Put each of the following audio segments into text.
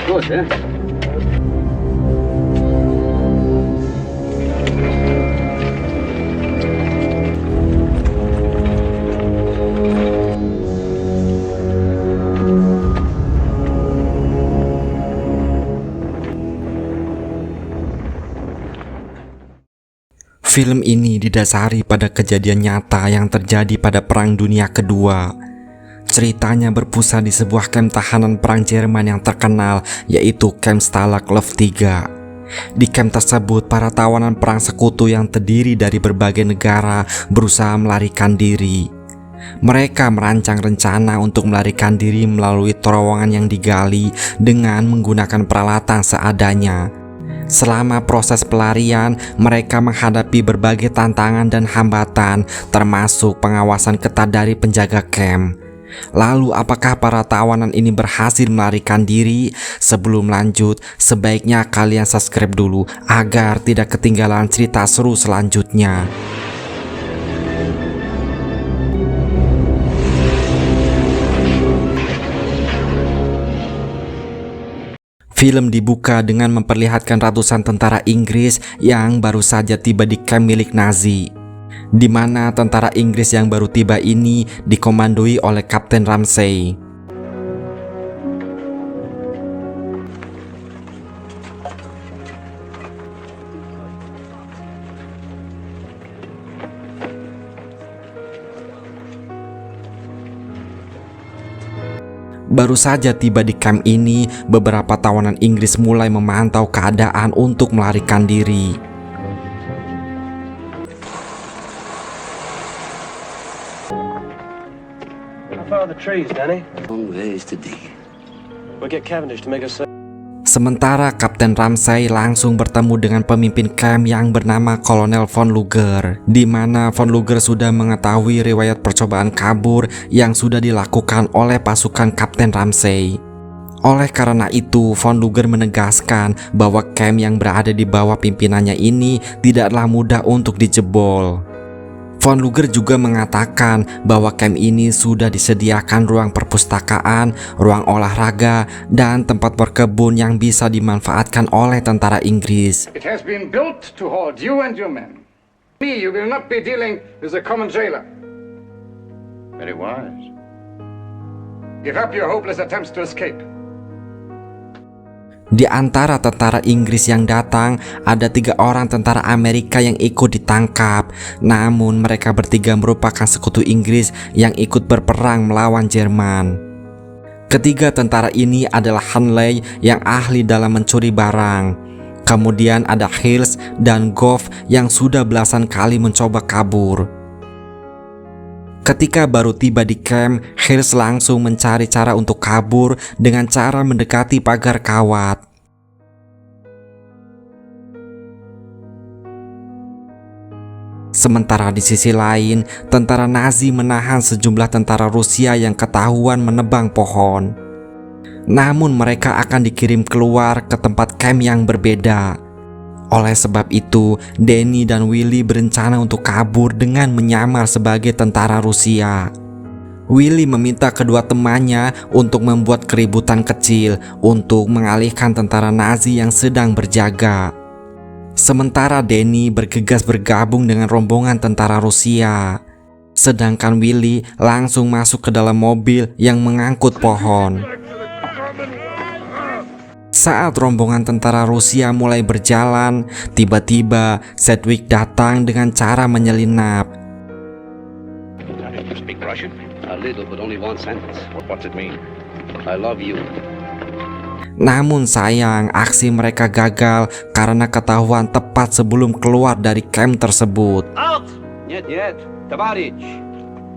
Gut, ya? Film ini didasari pada kejadian nyata yang terjadi pada Perang Dunia Kedua. Ceritanya berpusat di sebuah kamp tahanan perang Jerman yang terkenal, yaitu Kamp Stalag Luft 3. Di kamp tersebut, para tawanan perang sekutu yang terdiri dari berbagai negara berusaha melarikan diri. Mereka merancang rencana untuk melarikan diri melalui terowongan yang digali dengan menggunakan peralatan seadanya. Selama proses pelarian, mereka menghadapi berbagai tantangan dan hambatan, termasuk pengawasan ketat dari penjaga kamp. Lalu, apakah para tawanan ini berhasil melarikan diri? Sebelum lanjut, sebaiknya kalian subscribe dulu agar tidak ketinggalan cerita seru selanjutnya. Film dibuka dengan memperlihatkan ratusan tentara Inggris yang baru saja tiba di kamp milik Nazi, di mana tentara Inggris yang baru tiba ini dikomandoi oleh Kapten Ramsey. Baru saja tiba di kamp ini, beberapa tawanan Inggris mulai memantau keadaan untuk melarikan diri. How far are the trees, Danny? Long ways to dig. We'll get Cavendish to make us. Sementara Kapten Ramsey langsung bertemu dengan pemimpin camp yang bernama Kolonel von Luger, di mana von Luger sudah mengetahui riwayat percobaan kabur yang sudah dilakukan oleh pasukan Kapten Ramsey. Oleh karena itu, von Luger menegaskan bahwa camp yang berada di bawah pimpinannya ini tidaklah mudah untuk dijebol. Von Luger juga mengatakan bahwa camp ini sudah disediakan ruang perpustakaan, ruang olahraga, dan tempat berkebun yang bisa dimanfaatkan oleh tentara Inggris. It has been built to hold you and your men. Me, you will not be dealing with a common jailer. Very wise. Give up your hopeless attempts to escape. Di antara tentara Inggris yang datang, ada 3 orang tentara Amerika yang ikut ditangkap. Namun mereka bertiga merupakan sekutu Inggris yang ikut berperang melawan Jerman. Ketiga tentara ini adalah Hanley yang ahli dalam mencuri barang. Kemudian ada Hills dan Goff yang sudah belasan kali mencoba kabur. Ketika baru tiba di camp, Hills langsung mencari cara untuk kabur dengan cara mendekati pagar kawat. Sementara di sisi lain, tentara Nazi menahan sejumlah tentara Rusia yang ketahuan menebang pohon. Namun mereka akan dikirim keluar ke tempat camp yang berbeda. Oleh sebab itu, Danny dan Willy berencana untuk kabur dengan menyamar sebagai tentara Rusia. Willy meminta kedua temannya untuk membuat keributan kecil untuk mengalihkan tentara Nazi yang sedang berjaga. Sementara Danny bergegas bergabung dengan rombongan tentara Rusia. Sedangkan Willy langsung masuk ke dalam mobil yang mengangkut pohon. Saat rombongan tentara Rusia mulai berjalan, tiba-tiba Sedgwick datang dengan cara menyelinap. You speak Russian? A little, but only one sentence. What's it mean? I love you. Namun sayang, aksi mereka gagal karena ketahuan tepat sebelum keluar dari camp tersebut. Out! Нет, товарищ.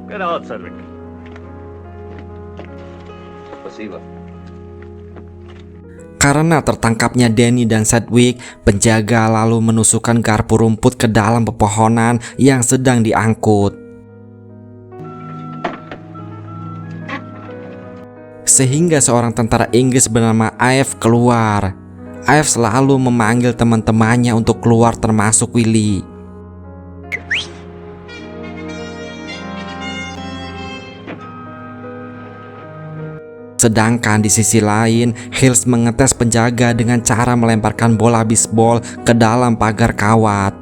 Get out, Cedric. Спасибо. Karena tertangkapnya Danny dan Sedgwick, penjaga lalu menusukkan garpu rumput ke dalam pepohonan yang sedang diangkut. Sehingga seorang tentara Inggris bernama Ive keluar. Ive selalu memanggil teman-temannya untuk keluar termasuk Willy. Sedangkan di sisi lain, Hills mengetes penjaga dengan cara melemparkan bola bisbol ke dalam pagar kawat.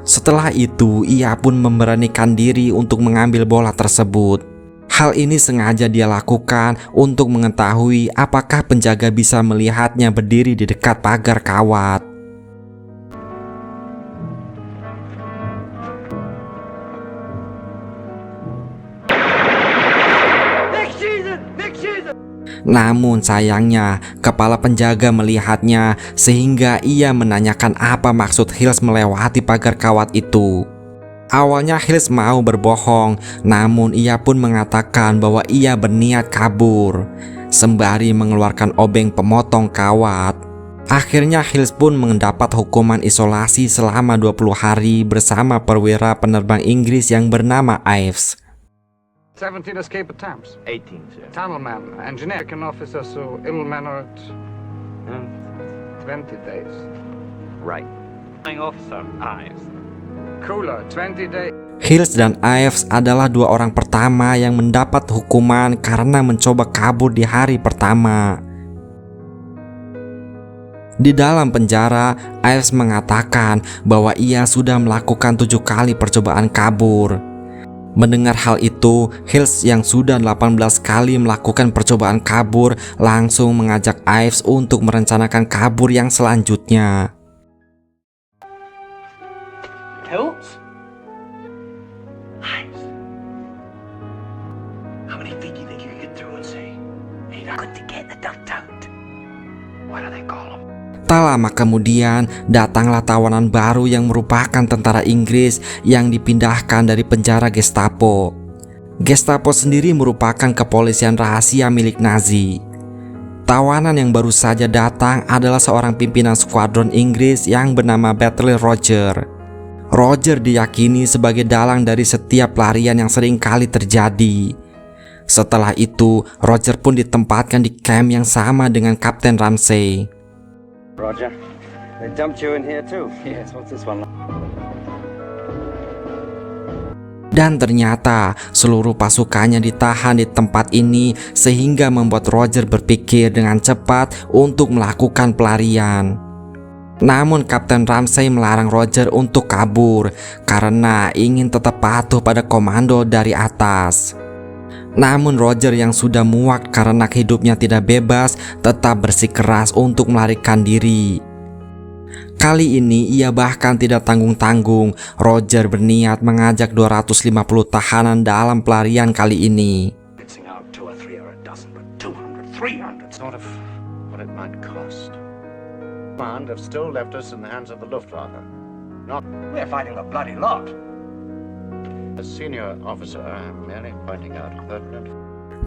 Setelah itu, ia pun memberanikan diri untuk mengambil bola tersebut. Hal ini sengaja dia lakukan untuk mengetahui apakah penjaga bisa melihatnya berdiri di dekat pagar kawat. Namun sayangnya, kepala penjaga melihatnya sehingga ia menanyakan apa maksud Hills melewati pagar kawat itu. Awalnya Hills mau berbohong, namun ia pun mengatakan bahwa ia berniat kabur, sembari mengeluarkan obeng pemotong kawat. Akhirnya Hills pun mendapat hukuman isolasi selama 20 hari bersama perwira penerbang Inggris yang bernama Ives. 17 escape attempts. 18, sir. Tunnelman, engineer, can officer so ill-mannered. 20 days. Right. Officer, Ives. Cooler, 20 days. Hills dan Ives adalah dua orang pertama yang mendapat hukuman karena mencoba kabur di hari pertama. Di dalam penjara, Ives mengatakan bahwa ia sudah melakukan 7 kali percobaan kabur. Mendengar hal itu, Hills yang sudah 18 kali melakukan percobaan kabur langsung mengajak Ives untuk merencanakan kabur yang selanjutnya. Hills? Ives. How many feet do you think you could get through and say, "Hey, I couldn't get the duct out"? What do they call them? Tak lama kemudian, datanglah tawanan baru yang merupakan tentara Inggris yang dipindahkan dari penjara Gestapo. Gestapo sendiri merupakan kepolisian rahasia milik Nazi. Tawanan yang baru saja datang adalah seorang pimpinan skuadron Inggris yang bernama Battle Roger. Roger diyakini sebagai dalang dari setiap pelarian yang sering kali terjadi. Setelah itu, Roger pun ditempatkan di camp yang sama dengan Kapten Ramsey. Roger. They dumped you in here too. Yes, what's this one? Dan ternyata seluruh pasukannya ditahan di tempat ini sehingga membuat Roger berpikir dengan cepat untuk melakukan pelarian. Namun Kapten Ramsey melarang Roger untuk kabur karena ingin tetap patuh pada komando dari atas. Namun Roger yang sudah muak karena hidupnya tidak bebas tetap bersikeras untuk melarikan diri. Kali ini ia bahkan tidak tanggung-tanggung. Roger berniat mengajak 250 tahanan dalam pelarian kali ini. Mixing out 2 or 3 or a dozen, but 200, 300, sort of what it might cost. Command have still left us in the hands of the Luftwaffe. Not We're fighting a bloody lot. a senior officer, I'm merely pointing out pertinent.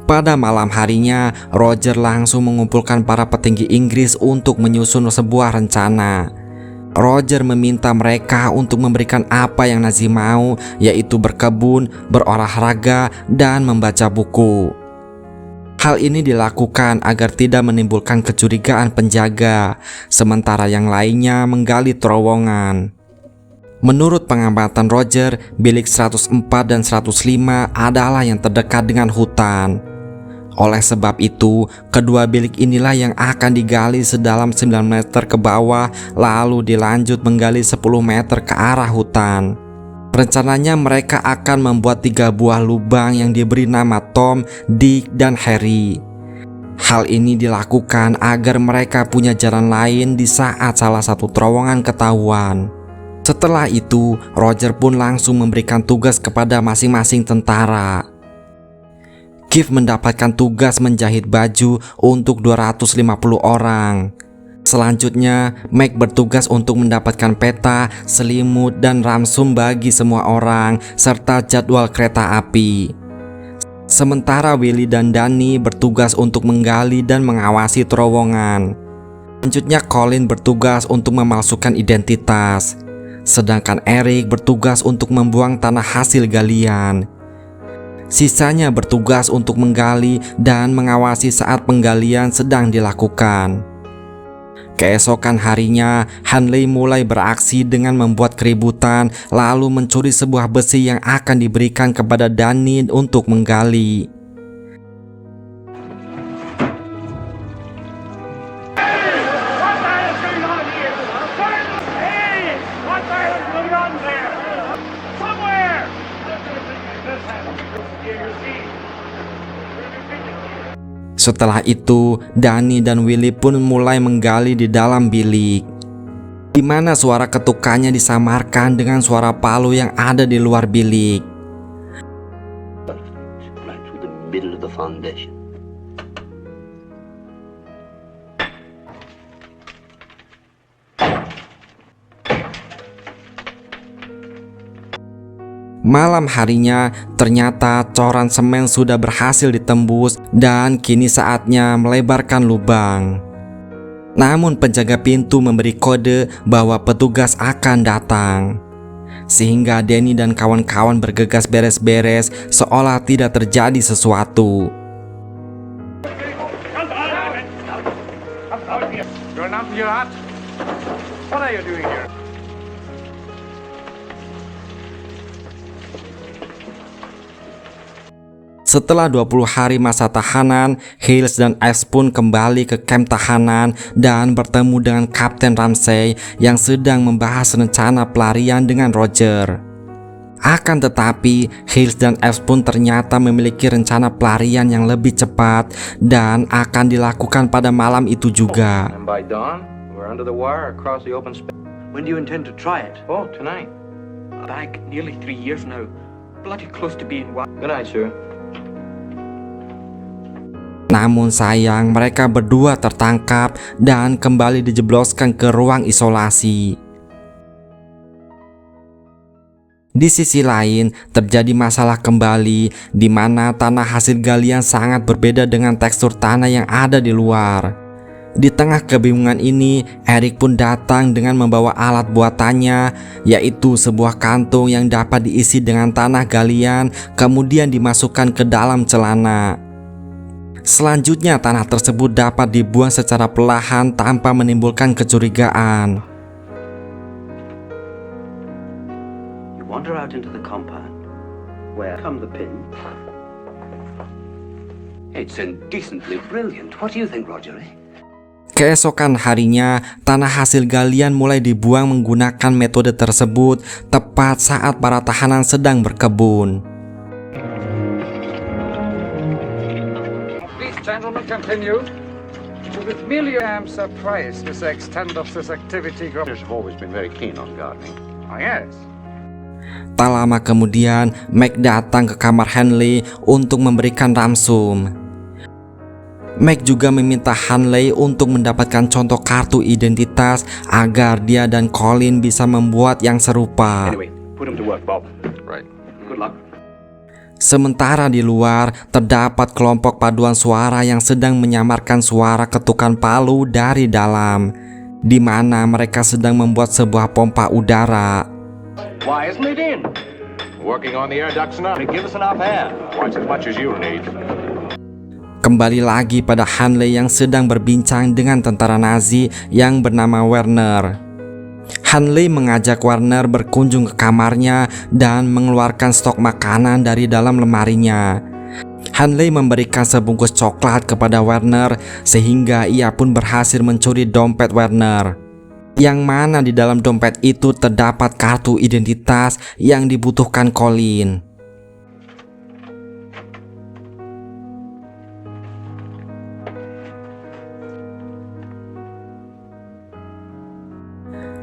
Pada malam harinya, Roger langsung mengumpulkan para petinggi Inggris untuk menyusun sebuah rencana. Roger meminta mereka untuk memberikan apa yang Nazi mau, yaitu berkebun, berolahraga, dan membaca buku. Hal ini dilakukan agar tidak menimbulkan kecurigaan penjaga, sementara yang lainnya menggali terowongan. Menurut pengamatan Roger, bilik 104 dan 105 adalah yang terdekat dengan hutan. Oleh sebab itu, kedua bilik inilah yang akan digali sedalam 9 meter ke bawah, lalu dilanjut menggali 10 meter ke arah hutan. Rencananya mereka akan membuat 3 buah lubang yang diberi nama Tom, Dick, dan Harry. Hal ini dilakukan agar mereka punya jalan lain di saat salah satu terowongan ketahuan. Setelah itu, Roger pun langsung memberikan tugas kepada masing-masing tentara. Keith mendapatkan tugas menjahit baju untuk 250 orang. Selanjutnya, Mike bertugas untuk mendapatkan peta, selimut, dan ramsum bagi semua orang, serta jadwal kereta api. Sementara Willy dan Danny bertugas untuk menggali dan mengawasi terowongan. Selanjutnya, Colin bertugas untuk memalsukan identitas. Sedangkan Eric bertugas untuk membuang tanah hasil galian. Sisanya bertugas untuk menggali dan mengawasi saat penggalian sedang dilakukan. Keesokan harinya, Hanley mulai beraksi dengan membuat keributan, lalu mencuri sebuah besi yang akan diberikan kepada Danny untuk menggali. Setelah itu, Danny dan Willy pun mulai menggali di dalam bilik, di mana suara ketukannya disamarkan dengan suara palu yang ada di luar bilik. Right through the middle of the foundation. Malam harinya, ternyata coran semen sudah berhasil ditembus dan kini saatnya melebarkan lubang. Namun penjaga pintu memberi kode bahwa petugas akan datang, sehingga Danny dan kawan-kawan bergegas beres-beres seolah tidak terjadi sesuatu. You're not your hut. What are you doing here? Setelah 20 hari masa tahanan, Hales dan Ives pun kembali ke kamp tahanan dan bertemu dengan Kapten Ramsey yang sedang membahas rencana pelarian dengan Roger. Akan tetapi, Hales dan Ives pun ternyata memiliki rencana pelarian yang lebih cepat dan akan dilakukan pada malam itu juga. And by dawn, we're under the wire across the open space. When do you intend to try it? Oh, tonight. Back nearly 3 years now. Bloody close to being wild. Good night, sir. Namun sayang, mereka berdua tertangkap dan kembali dijebloskan ke ruang isolasi. Di sisi lain, terjadi masalah kembali di mana tanah hasil galian sangat berbeda dengan tekstur tanah yang ada di luar. Di tengah kebingungan ini, Eric pun datang dengan membawa alat buatannya, yaitu sebuah kantung yang dapat diisi dengan tanah galian, kemudian dimasukkan ke dalam celana. Selanjutnya, tanah tersebut dapat dibuang secara perlahan tanpa menimbulkan kecurigaan. You wander out into the compound. Where come the pin? It's indecently brilliant. What do you think, Roger? Keesokan harinya, tanah hasil galian mulai dibuang menggunakan metode tersebut tepat saat para tahanan sedang berkebun. Gentlemen, continue. With merely I am surprised this extent of this activity. I've always been very keen on gardening. Ah, yes. Tak lama kemudian, Mac datang ke kamar Hanley untuk memberikan ramsum. Mac juga meminta Hanley untuk mendapatkan contoh kartu identitas agar dia dan Colin bisa membuat yang serupa. Anyway, put him to work, Bob. Right. Good luck. Sementara di luar, terdapat kelompok paduan suara yang sedang menyamarkan suara ketukan palu dari dalam, di mana mereka sedang membuat sebuah pompa udara. Why isn't it in? Working on the air ducts now. Give us enough air. Twice as much as you need. Kembali lagi pada Hanley yang sedang berbincang dengan tentara Nazi yang bernama Werner. Hanley mengajak Werner berkunjung ke kamarnya dan mengeluarkan stok makanan dari dalam lemarinya. Hanley memberikan sebungkus coklat kepada Werner sehingga ia pun berhasil mencuri dompet Werner, yang mana di dalam dompet itu terdapat kartu identitas yang dibutuhkan Colin.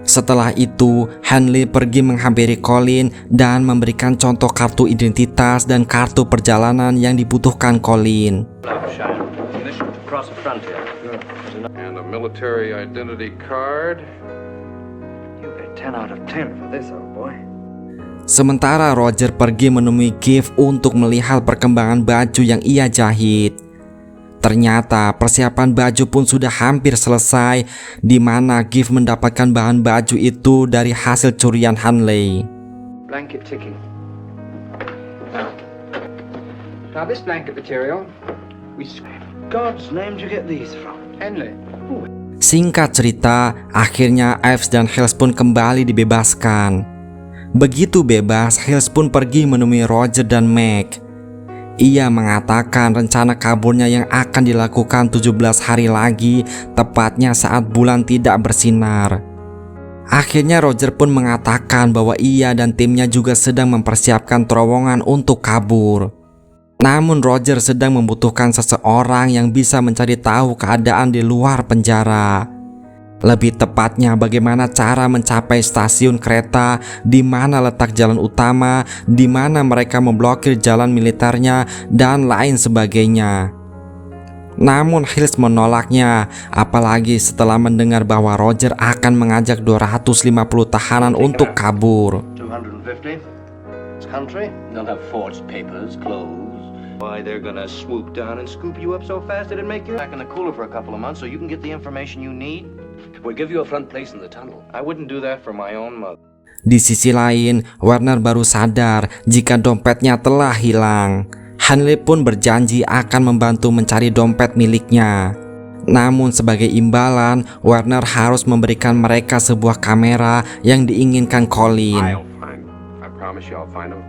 Setelah itu, Hanley pergi menghampiri Colin dan memberikan contoh kartu identitas dan kartu perjalanan yang dibutuhkan Colin. Across the frontier. And a military identity card. You get 10 out of 10 for this, old boy. Sementara Roger pergi menemui Giff untuk melihat perkembangan baju yang ia jahit. Ternyata persiapan baju pun sudah hampir selesai, di mana Giff mendapatkan bahan baju itu dari hasil curian Hanley. Blanket ticking. Now this blanket material, God's name did you get these from? Henley. Singkat cerita, akhirnya Ives dan Hales pun kembali dibebaskan. Begitu bebas, Hales pun pergi menemui Roger dan Mac. Ia mengatakan rencana kaburnya yang akan dilakukan 17 hari lagi, tepatnya saat bulan tidak bersinar. Akhirnya Roger pun mengatakan bahwa ia dan timnya juga sedang mempersiapkan terowongan untuk kabur. Namun Roger sedang membutuhkan seseorang yang bisa mencari tahu keadaan di luar penjara. Lebih tepatnya bagaimana cara mencapai stasiun kereta, di mana letak jalan utama, di mana mereka memblokir jalan militernya, dan lain sebagainya. Namun Hills menolaknya, apalagi setelah mendengar bahwa Roger akan mengajak 250 tahanan untuk kabur. 250? This country? They'll have forged papers, clothes. Why, they're gonna swoop down and scoop you up so fast it'd make you back in the cooler for a couple of months so you can get the information you need. We'll give you a front place in the tunnel. I wouldn't do that for my own mother. Di sisi lain, Werner baru sadar jika dompetnya telah hilang. Hanley pun berjanji akan membantu mencari dompet miliknya. Namun sebagai imbalan, Werner harus memberikan mereka sebuah kamera yang diinginkan Colin. I'll find them. I promise you I'll find them.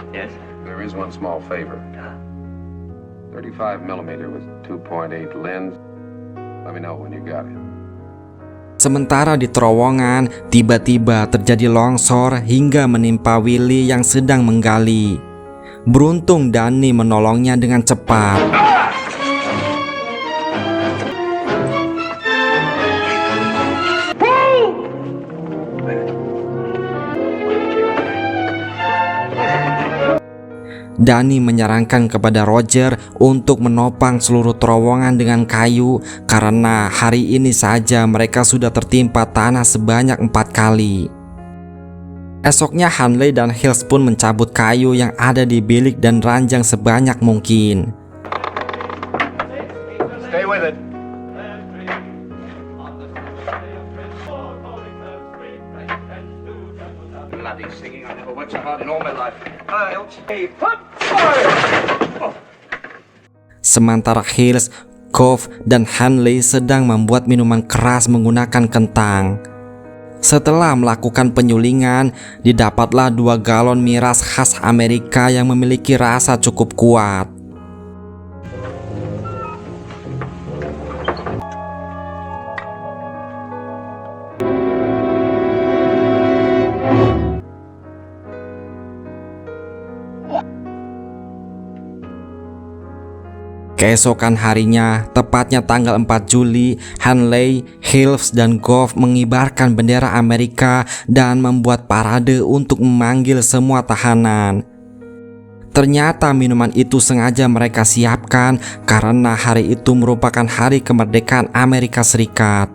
Yes? There is one small favor. 35mm with 2.8 lens. Let me know when you got it. Sementara di terowongan, tiba-tiba terjadi longsor hingga menimpa Willy yang sedang menggali. Beruntung Danny menolongnya dengan cepat. Danny menyarankan kepada Roger untuk menopang seluruh terowongan dengan kayu karena hari ini saja mereka sudah tertimpa tanah sebanyak 4 kali. Esoknya Hanley dan Hills pun mencabut kayu yang ada di bilik dan ranjang sebanyak mungkin. Stay with it. Bloody singing. I never worked so hard in all my life. Sementara Hills, Goff, dan Hanley sedang membuat minuman keras menggunakan kentang. Setelah melakukan penyulingan, didapatlah 2 galon miras khas Amerika yang memiliki rasa cukup kuat. Keesokan harinya, tepatnya tanggal 4 Juli, Hanley, Hills, dan Goff mengibarkan bendera Amerika dan membuat parade untuk memanggil semua tahanan. Ternyata minuman itu sengaja mereka siapkan karena hari itu merupakan hari kemerdekaan Amerika Serikat.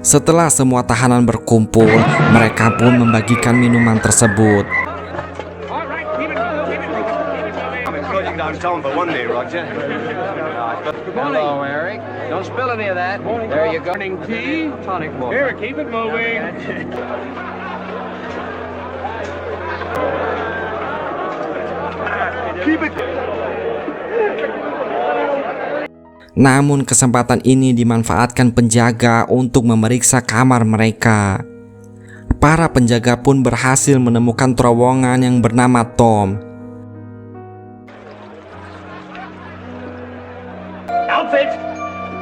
Setelah semua tahanan berkumpul, mereka pun membagikan minuman tersebut. Hello, Eric. Don't spill any of that. There you go. Morning tea. Tonic water. Here, keep it moving. Keep it. Namun kesempatan ini dimanfaatkan penjaga untuk memeriksa kamar mereka. Para penjaga pun berhasil menemukan terowongan yang bernama Tom. Outfit!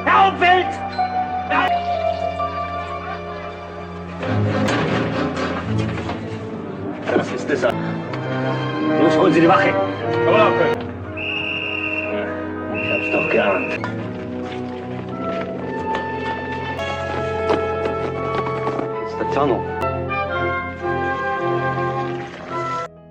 Outfit! Das ist es. Los, holen Sie die Wache. Ich hab's doch geahnt. It's the tunnel.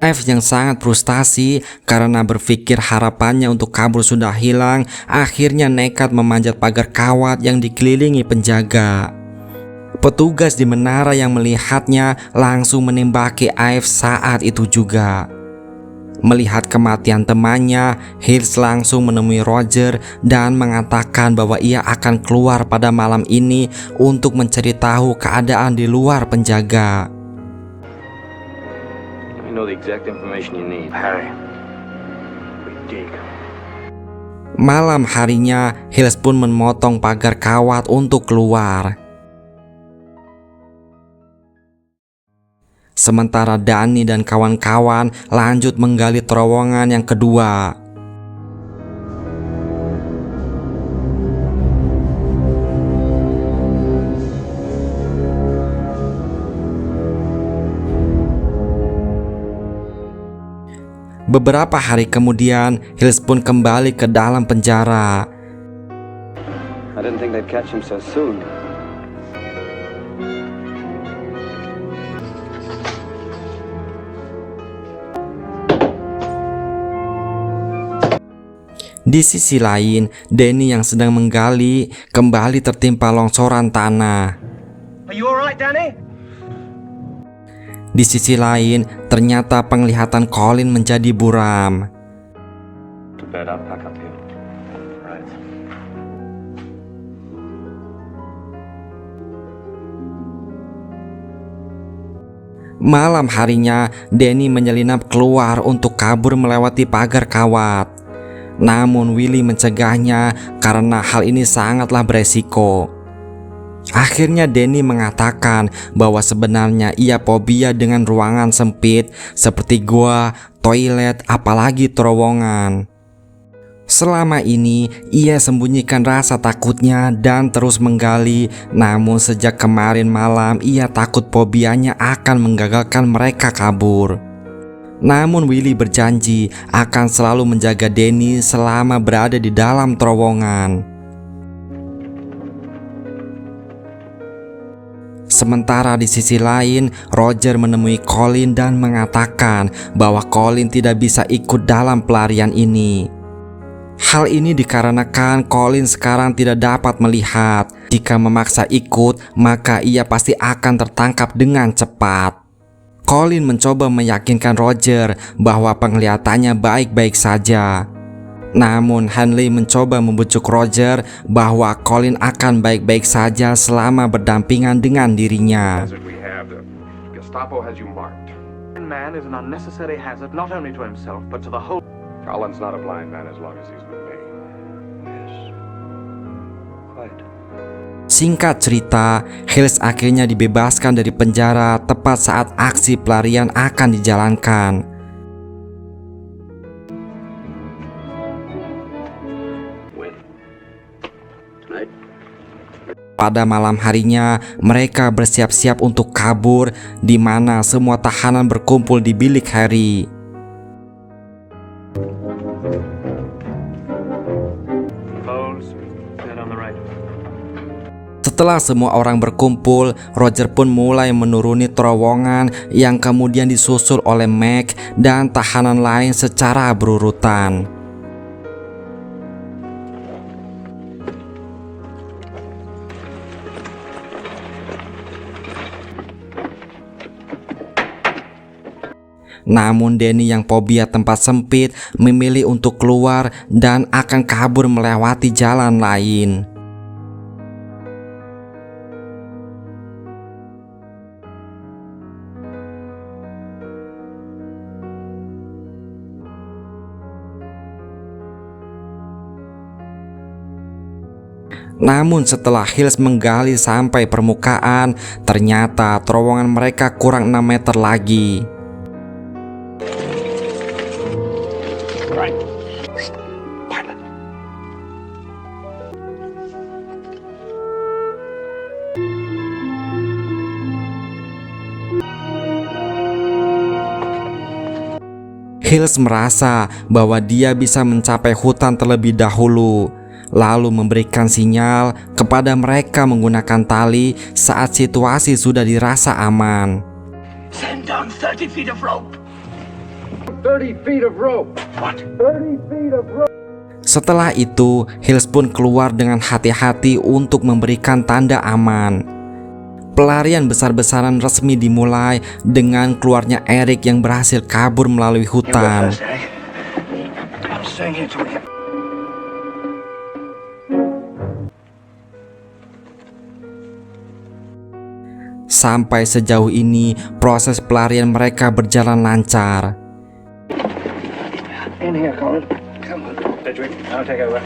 F yang sangat frustasi karena berpikir harapannya untuk kabur sudah hilang, akhirnya nekat memanjat pagar kawat yang dikelilingi penjaga. Petugas di menara yang melihatnya langsung menembaki F saat itu juga. Melihat kematian temannya, Hills langsung menemui Roger dan mengatakan bahwa ia akan keluar pada malam ini untuk mencari tahu keadaan di luar penjaga. You know the exact information you need. Harry, we dig. Malam harinya, Hills pun memotong pagar kawat untuk keluar. Sementara Danny dan kawan-kawan lanjut menggali terowongan yang kedua. Beberapa hari kemudian, Hills pun kembali ke dalam penjara. I didn't think they'd catch him so soon. Di sisi lain, Danny yang sedang menggali kembali tertimpa longsoran tanah. Are you alright, Danny? Di sisi lain, ternyata penglihatan Colin menjadi buram. To bed, I'll pack up here. Right. Malam harinya, Danny menyelinap keluar untuk kabur melewati pagar kawat. Namun Willy mencegahnya karena hal ini sangatlah beresiko. Akhirnya Danny mengatakan bahwa sebenarnya ia fobia dengan ruangan sempit seperti gua, toilet, apalagi terowongan. Selama ini ia sembunyikan rasa takutnya dan terus menggali, namun sejak kemarin malam ia takut fobianya akan menggagalkan mereka kabur. Namun Willy berjanji akan selalu menjaga Danny selama berada di dalam terowongan. Sementara di sisi lain, Roger menemui Colin dan mengatakan bahwa Colin tidak bisa ikut dalam pelarian ini. Hal ini dikarenakan Colin sekarang tidak dapat melihat. Jika memaksa ikut, maka ia pasti akan tertangkap dengan cepat. Colin mencoba meyakinkan Roger bahwa penglihatannya baik-baik saja. Namun Hanley mencoba membujuk Roger bahwa Colin akan baik-baik saja selama berdampingan dengan dirinya. Hazard we have. The Gestapo has you marked. Man is an unnecessary hazard not only to himself but to the whole. Colin's not a blind man as long as he's with me. Yes. Quite. Singkat cerita, Hills akhirnya dibebaskan dari penjara tepat saat aksi pelarian akan dijalankan. Pada malam harinya, mereka bersiap-siap untuk kabur, di mana semua tahanan berkumpul di bilik Harry. Setelah semua orang berkumpul, Roger pun mulai menuruni terowongan yang kemudian disusul oleh Meg dan tahanan lain secara berurutan. Namun Danny yang fobia tempat sempit memilih untuk keluar dan akan kabur melewati jalan lain. Namun setelah Hills menggali sampai permukaan, ternyata terowongan mereka kurang 6 meter lagi. Hills merasa bahwa dia bisa mencapai hutan terlebih dahulu, lalu memberikan sinyal kepada mereka menggunakan tali saat situasi sudah dirasa aman. Send down 30 feet of rope. 30 feet of rope. What? 30 feet of rope. Setelah itu, Hills pun keluar dengan hati-hati untuk memberikan tanda aman. Pelarian besar-besaran resmi dimulai dengan keluarnya Eric yang berhasil kabur melalui hutan. I'm staying here till we get. Sampai sejauh ini, proses pelarian mereka berjalan lancar. In here, Colin. Come on. Sedgwick, I'll take over.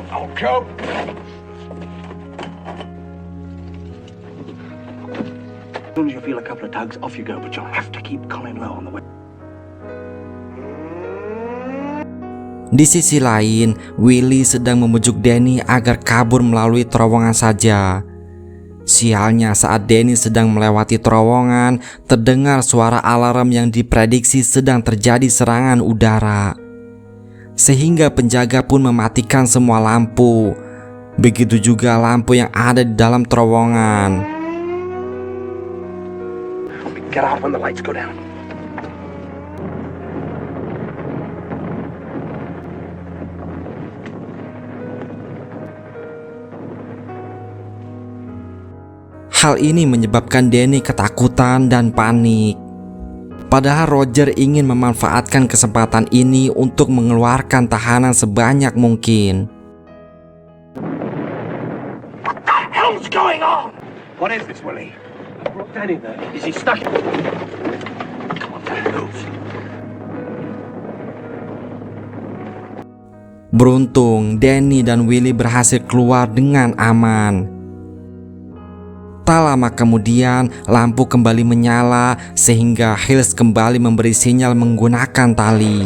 Oh, go! As soon as you feel a couple of tugs, off you go, but you'll have to keep Colin low on the way. Di sisi lain, Willy sedang membujuk Danny agar kabur melalui terowongan saja. Sialnya saat Danny sedang melewati terowongan, terdengar suara alarm yang diprediksi sedang terjadi serangan udara. Sehingga penjaga pun mematikan semua lampu. Begitu juga lampu yang ada di dalam terowongan. Get out when the lights go down. Hal ini menyebabkan Danny ketakutan dan panik. Padahal Roger ingin memanfaatkan kesempatan ini untuk mengeluarkan tahanan sebanyak mungkin. What the hell's going on? What is this, Willie? I brought Danny there. Is he stuck? Come on, Danny, move. Beruntung, Danny dan Willie berhasil keluar dengan aman. Tak lama kemudian, lampu kembali menyala sehingga Hills kembali memberi sinyal menggunakan tali.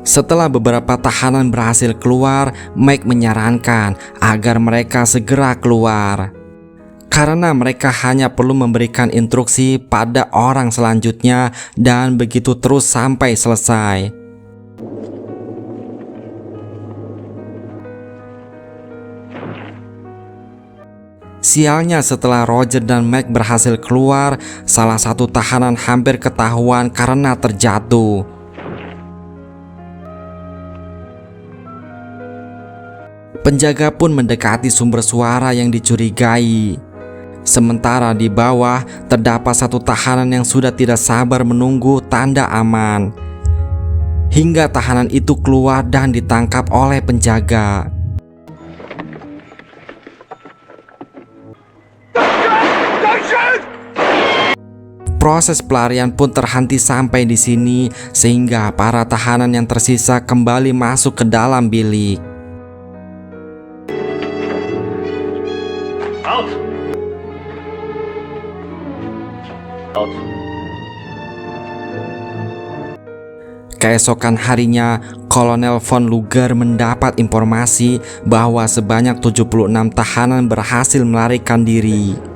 Setelah beberapa tahanan berhasil keluar, Mike menyarankan agar mereka segera keluar. Karena mereka hanya perlu memberikan instruksi pada orang selanjutnya dan begitu terus sampai selesai. Sialnya setelah Roger dan Mike berhasil keluar, salah satu tahanan hampir ketahuan karena terjatuh. Penjaga pun mendekati sumber suara yang dicurigai. Sementara di bawah terdapat satu tahanan yang sudah tidak sabar menunggu tanda aman. Hingga tahanan itu keluar dan ditangkap oleh penjaga. Proses pelarian pun terhenti sampai di sini sehingga para tahanan yang tersisa kembali masuk ke dalam bilik. Out! Out! Keesokan harinya, Kolonel Von Luger mendapat informasi bahwa sebanyak 76 tahanan berhasil melarikan diri.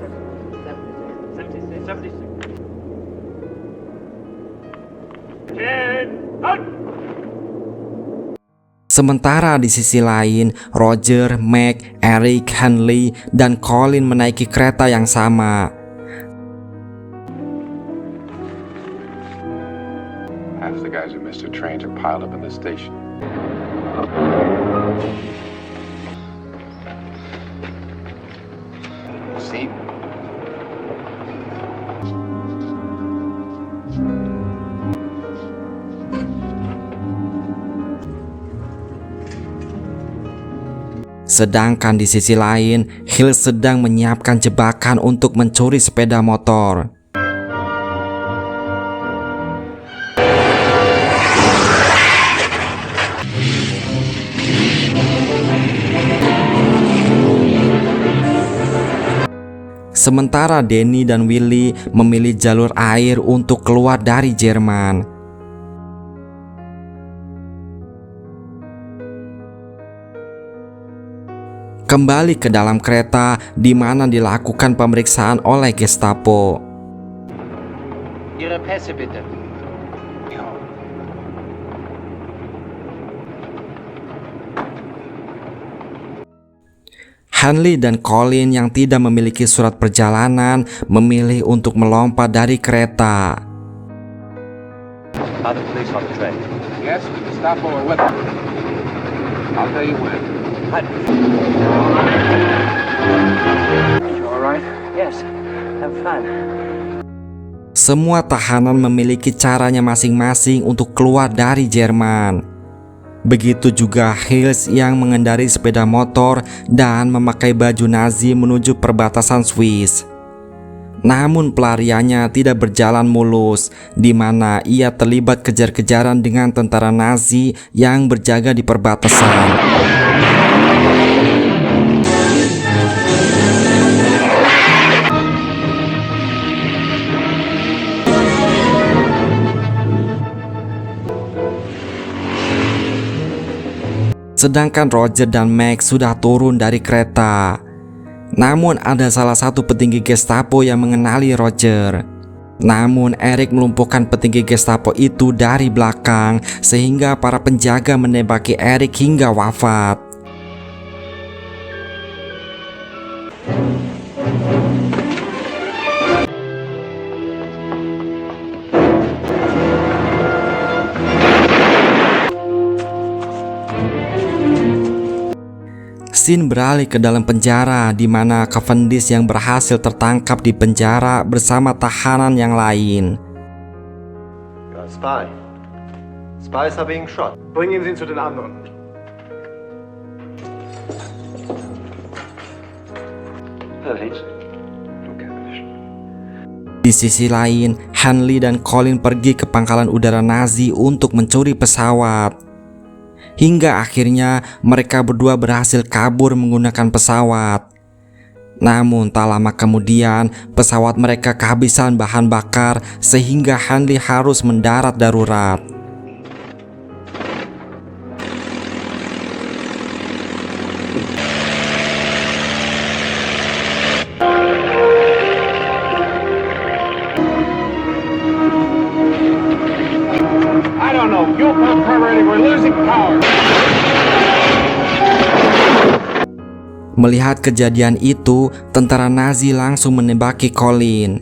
Sementara di sisi lain, Roger, Meg, Eric, Henley, dan Colin menaiki kereta yang sama. Half the guys who missed their trains are piled up in the station. See? Sedangkan di sisi lain, Hill sedang menyiapkan jebakan untuk mencuri sepeda motor. Sementara Danny dan Willie memilih jalur air untuk keluar dari Jerman. Kembali ke dalam kereta di mana dilakukan pemeriksaan oleh Gestapo. Ihre Pässe bitte. Henley dan Colin yang tidak memiliki surat perjalanan memilih untuk melompat dari kereta. Are the police on the train? Yes, the Gestapo are with them. I'll tell you when. You all right? Yes, I'm fine. Semua tahanan memiliki caranya masing-masing untuk keluar dari Jerman. Begitu juga Hills yang mengendarai sepeda motor dan memakai baju Nazi menuju perbatasan Swiss. Namun pelariannya tidak berjalan mulus, di mana ia terlibat kejar-kejaran dengan tentara Nazi yang berjaga di perbatasan. Sedangkan Roger dan Meg sudah turun dari kereta. Namun ada salah satu petinggi Gestapo yang mengenali Roger. Namun Eric melumpuhkan petinggi Gestapo itu dari belakang sehingga para penjaga menembaki Eric hingga wafat. Scene beralih ke dalam penjara di mana Cavendish yang berhasil tertangkap di penjara bersama tahanan yang lain. You're a spy. Spies are being shot. Bringen Sie ihn zu den anderen. Di sisi lain, Hanley dan Colin pergi ke pangkalan udara Nazi untuk mencuri pesawat. Hingga akhirnya mereka berdua berhasil kabur menggunakan pesawat. Namun tak lama kemudian pesawat mereka kehabisan bahan bakar sehingga Hanley harus mendarat darurat. I don't know. Fuel pump already. We're losing power. Melihat kejadian itu, tentara Nazi langsung menembaki Colin.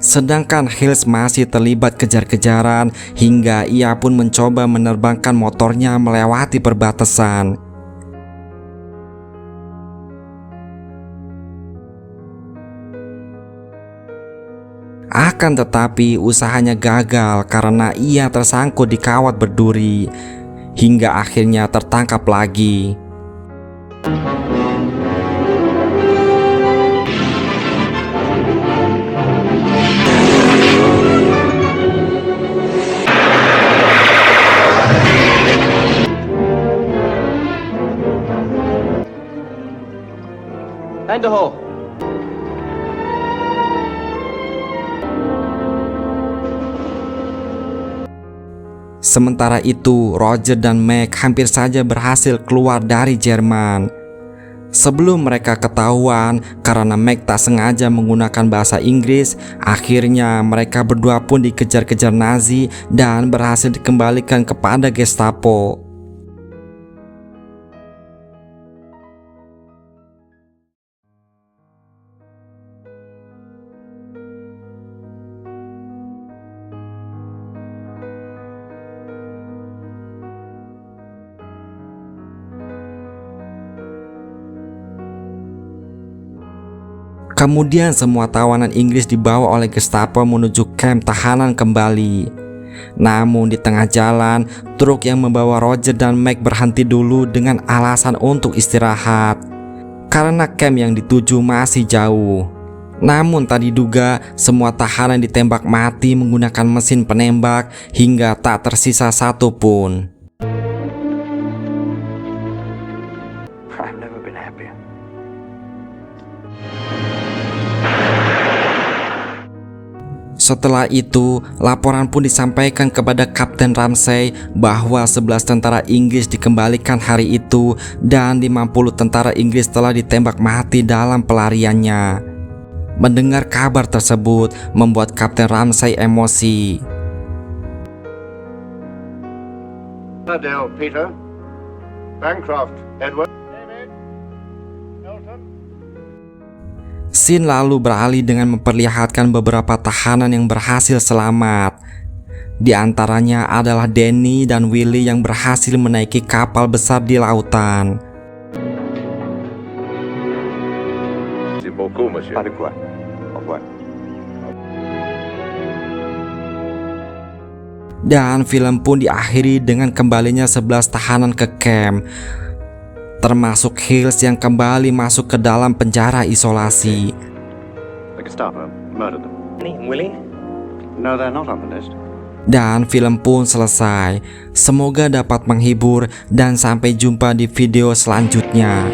Sedangkan Hills masih terlibat kejar-kejaran hingga ia pun mencoba menerbangkan motornya melewati perbatasan. Akan tetapi usahanya gagal karena ia tersangkut di kawat berduri hingga akhirnya tertangkap lagi. Find a hole. Sementara itu, Roger dan Meg hampir saja berhasil keluar dari Jerman. Sebelum mereka ketahuan karena Meg tak sengaja menggunakan bahasa Inggris, akhirnya mereka berdua pun dikejar-kejar Nazi dan berhasil dikembalikan kepada Gestapo. Kemudian semua tawanan Inggris dibawa oleh Gestapo menuju kamp tahanan kembali. Namun di tengah jalan, truk yang membawa Roger dan Meg berhenti dulu dengan alasan untuk istirahat karena kamp yang dituju masih jauh. Namun tak diduga semua tahanan ditembak mati menggunakan mesin penembak hingga tak tersisa satu pun. I've never been happier. Setelah itu, laporan pun disampaikan kepada Kapten Ramsay bahwa 11 tentara Inggris dikembalikan hari itu dan 50 tentara Inggris telah ditembak mati dalam pelariannya. Mendengar kabar tersebut membuat Kapten Ramsay emosi. Adele, Peter. Bancroft, Edward. Scene lalu beralih dengan memperlihatkan beberapa tahanan yang berhasil selamat. Di antaranya adalah Danny dan Willie yang berhasil menaiki kapal besar di lautan. Pas de quoi? Au revoir. Dan film pun diakhiri dengan kembalinya 11 tahanan ke camp, termasuk Hills yang kembali masuk ke dalam penjara isolasi. The Gestapo murdered them. Willie? No, they're not on the list. Dan film pun selesai. Semoga dapat menghibur dan sampai jumpa di video selanjutnya.